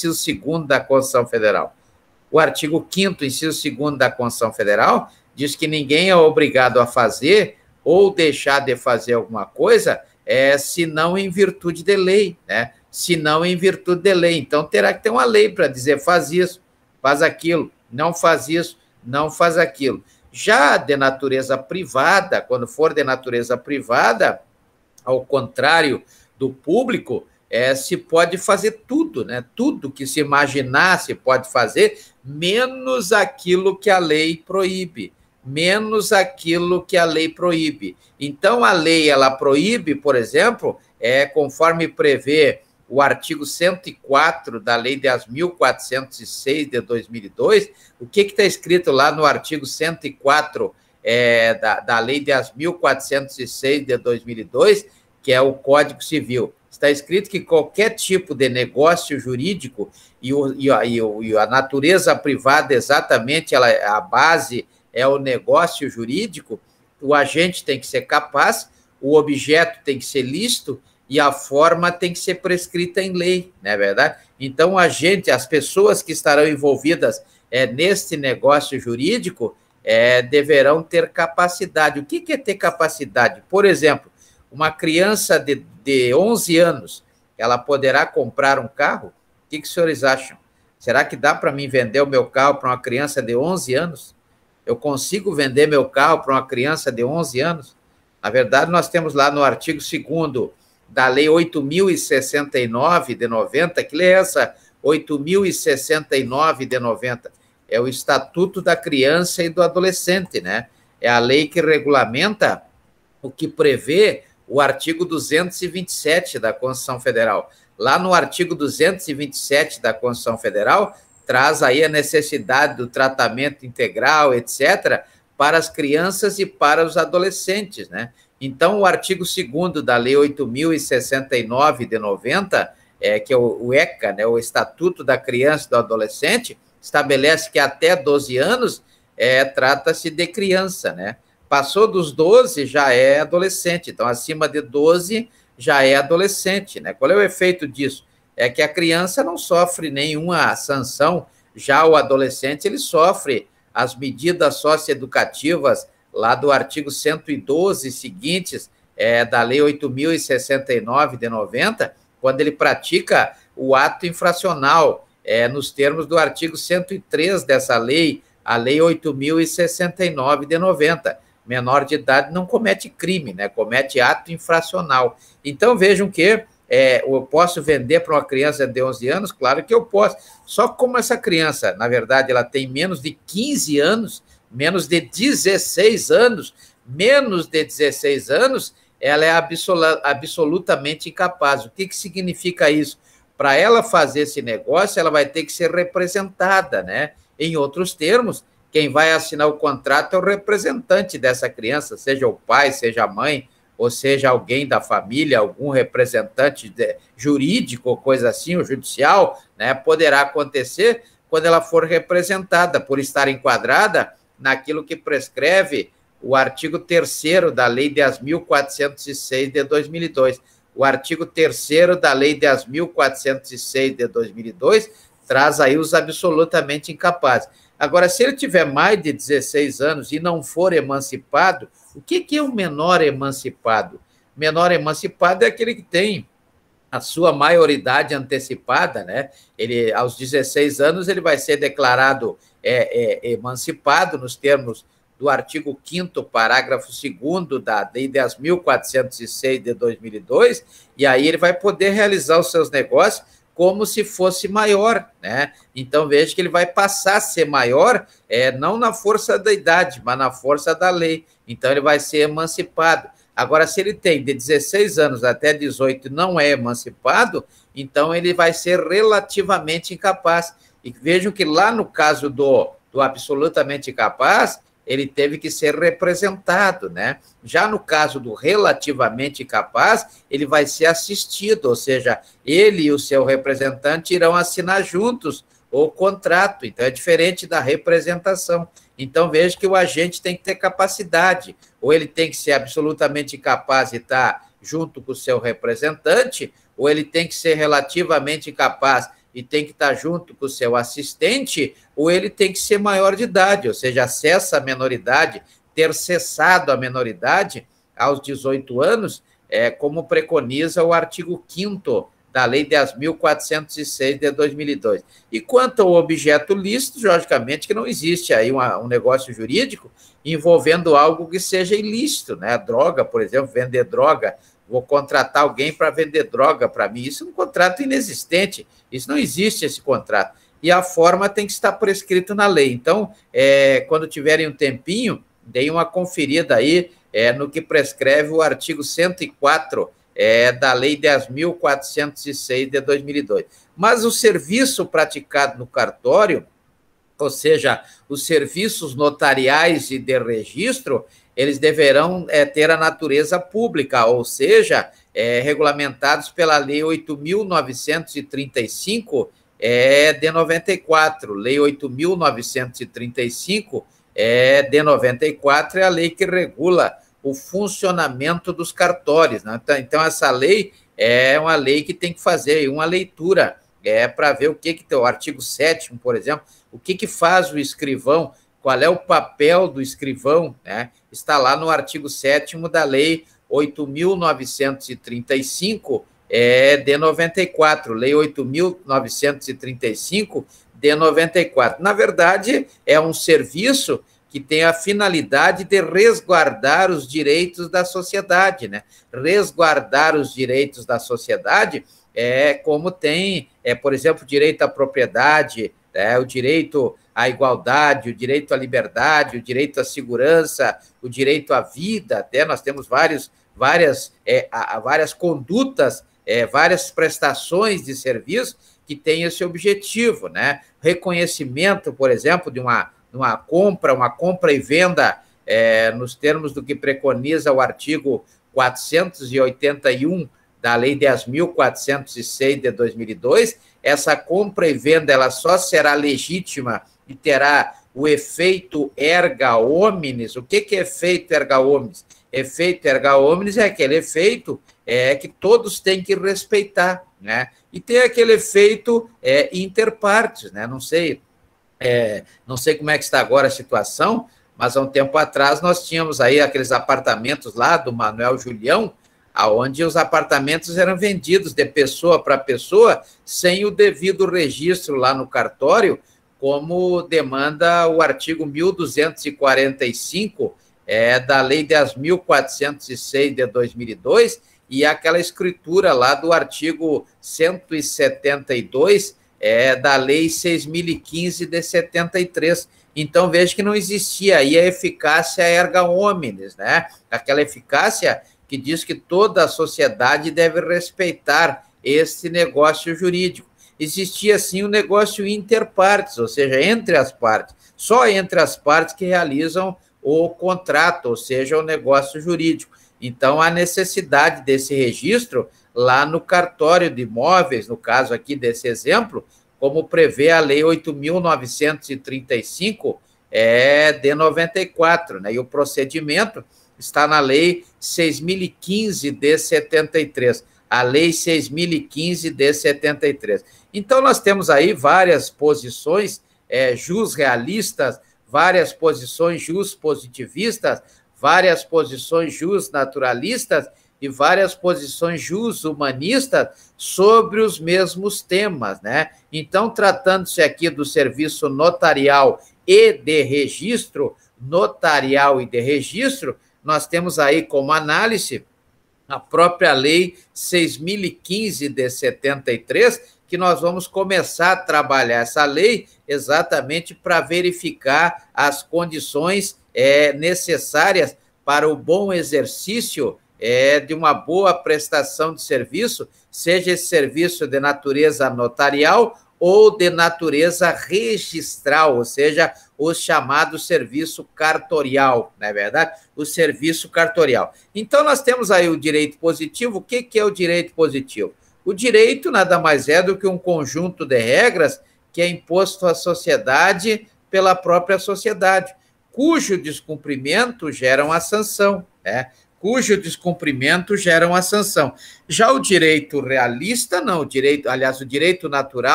inciso 2º da Constituição Federal? O artigo 5º, inciso 2º da Constituição Federal, diz que ninguém é obrigado a fazer ou deixar de fazer alguma coisa, senão em virtude de lei, né? Senão em virtude de lei. Então, terá que ter uma lei para dizer, faz isso, faz aquilo, não faz isso, não faz aquilo. Já de natureza privada, quando for de natureza privada, ao contrário do público, se pode fazer tudo, né? Tudo que se imaginar se pode fazer, menos aquilo que a lei proíbe. Menos aquilo que a lei proíbe. Então, a lei, ela proíbe, por exemplo, conforme prevê o artigo 104 da Lei 10.406 de 2002, o que está escrito lá no artigo 104 da Lei 10.406 de 2002, que é o Código Civil? Está escrito que qualquer tipo de negócio jurídico e a natureza privada, exatamente, a base é o negócio jurídico, o agente tem que ser capaz, o objeto tem que ser lícito e a forma tem que ser prescrita em lei, não é verdade? Então, as pessoas que estarão envolvidas neste negócio jurídico deverão ter capacidade. O que é ter capacidade? Por exemplo, uma criança de 11 anos, ela poderá comprar um carro? O que os senhores acham? Será que dá para mim vender o meu carro para uma criança de 11 anos? Eu consigo vender meu carro para uma criança de 11 anos? Na verdade, nós temos lá no artigo 2º da Lei 8.069 de 90, que lei é essa? 8.069 de 90. É o Estatuto da Criança e do Adolescente, né? É a lei que regulamenta o que prevê o artigo 227 da Constituição Federal. Lá no artigo 227 da Constituição Federal, traz aí a necessidade do tratamento integral, etc., para as crianças e para os adolescentes, né? Então, o artigo 2º da Lei 8.069 de 90, que é o ECA, né, o Estatuto da Criança e do Adolescente, estabelece que até 12 anos trata-se de criança, né? Passou dos 12, já é adolescente. Então, acima de 12, já é adolescente, né? Qual é o efeito disso? É que a criança não sofre nenhuma sanção, já o adolescente, ele sofre as medidas socioeducativas lá do artigo 112 seguintes da Lei 8.069 de 90, quando ele pratica o ato infracional, nos termos do artigo 103 dessa lei, a Lei 8.069 de 90. Menor de idade não comete crime, né? Comete ato infracional. Então, vejam que eu posso vender para uma criança de 11 anos? Claro que eu posso. Só como essa criança, na verdade, ela tem menos de 15 anos, menos de 16 anos, ela é absolutamente incapaz. O que significa isso? Para ela fazer esse negócio, ela vai ter que ser representada, né? Em outros termos, quem vai assinar o contrato é o representante dessa criança, seja o pai, seja a mãe, ou seja, alguém da família, algum representante jurídico ou coisa assim, ou judicial, né, poderá acontecer quando ela for representada, por estar enquadrada naquilo que prescreve o artigo 3º da Lei 10.406 de 2002. O artigo 3º da Lei 10.406 de 2002 traz aí os absolutamente incapazes. Agora, se ele tiver mais de 16 anos e não for emancipado, o que é um menor emancipado? Menor emancipado é aquele que tem a sua maioridade antecipada, né? Ele, aos 16 anos, ele vai ser declarado emancipado nos termos do artigo 5º, parágrafo 2º da Lei 10.406 de 2002, e aí ele vai poder realizar os seus negócios como se fosse maior, né? Então, veja que ele vai passar a ser maior, não na força da idade, mas na força da lei. Então, ele vai ser emancipado. Agora, se ele tem de 16 anos até 18 e não é emancipado, então ele vai ser relativamente incapaz. E vejam que lá no caso do absolutamente incapaz, ele teve que ser representado, né? Já no caso do relativamente capaz, ele vai ser assistido, ou seja, ele e o seu representante irão assinar juntos o contrato. Então, é diferente da representação. Então, veja que o agente tem que ter capacidade, ou ele tem que ser absolutamente capaz de estar junto com o seu representante, ou ele tem que ser relativamente capaz e tem que estar junto com o seu assistente, ou ele tem que ser maior de idade, ou seja, acessa a menoridade, ter cessado a menoridade aos 18 anos, como preconiza o artigo 5º da Lei 10.406 de 2002. E quanto ao objeto lícito, logicamente que não existe aí um negócio jurídico envolvendo algo que seja ilícito, né? Droga, por exemplo, vender droga, vou contratar alguém para vender droga para mim, isso é um contrato inexistente, isso não existe esse contrato. E a forma tem que estar prescrita na lei. Então, quando tiverem um tempinho, deem uma conferida aí no que prescreve o artigo 104 da Lei 10.406 de 2002. Mas o serviço praticado no cartório, ou seja, os serviços notariais e de registro, eles deverão ter a natureza pública, ou seja, regulamentados pela Lei 8.935 de 94. Lei 8.935 de 94 é a lei que regula o funcionamento dos cartórios, né? Então, essa lei é uma lei que tem que fazer uma leitura para ver o que o artigo 7º, por exemplo, o que faz o escrivão, qual é o papel do escrivão, né? Está lá no artigo 7º da Lei 8.935 de 94, Lei 8.935 de 94. Na verdade, é um serviço que tem a finalidade de resguardar os direitos da sociedade, né? Resguardar os direitos da sociedade como tem, por exemplo, o direito à propriedade, o direito à igualdade, o direito à liberdade, o direito à segurança, o direito à vida. Até nós temos várias condutas, várias prestações de serviço que têm esse objetivo, né? Reconhecimento, por exemplo, de uma compra e venda nos termos do que preconiza o artigo 481 da Lei 10.406 de 2002, essa compra e venda ela só será legítima e terá o efeito erga omnes. O que é efeito erga omnes? Efeito erga omnes é aquele efeito que todos têm que respeitar, né? E tem aquele efeito inter partes, né? Não sei como é que está agora a situação, mas há um tempo atrás nós tínhamos aí aqueles apartamentos lá do Manuel Julião, onde os apartamentos eram vendidos de pessoa para pessoa sem o devido registro lá no cartório, como demanda o artigo 1245 da Lei 10.406 de 2002 e aquela escritura lá do artigo 172 da Lei 6.015 de 73. Então, veja que não existia aí a eficácia erga omnes, né? Aquela eficácia que diz que toda a sociedade deve respeitar esse negócio jurídico. Existia, sim, o negócio inter partes, ou seja, entre as partes, só entre as partes que realizam o contrato, ou seja, o negócio jurídico. Então, há necessidade desse registro lá no cartório de imóveis, no caso aqui desse exemplo, como prevê a Lei 8.935 de 94, né? E o procedimento está na Lei 6.015 de 73, a Lei 6.015 de 73. Então, nós temos aí várias posições jus-realistas, várias posições jus-positivistas, várias posições jus-naturalistas e várias posições jus-humanistas sobre os mesmos temas, né? Então, tratando-se aqui do serviço notarial e de registro, nós temos aí como análise a própria Lei 6.015 de 73, que nós vamos começar a trabalhar essa lei exatamente para verificar as condições necessárias para o bom exercício de uma boa prestação de serviço, seja esse serviço de natureza notarial ou de natureza registral, ou seja, o chamado serviço cartorial, não é verdade? O serviço cartorial. Então, nós temos aí o direito positivo. O que é o direito positivo? O direito nada mais é do que um conjunto de regras que é imposto à sociedade pela própria sociedade, cujo descumprimento gera uma sanção, né? Cujo descumprimento gera uma sanção. Já o direito realista, não, o direito natural,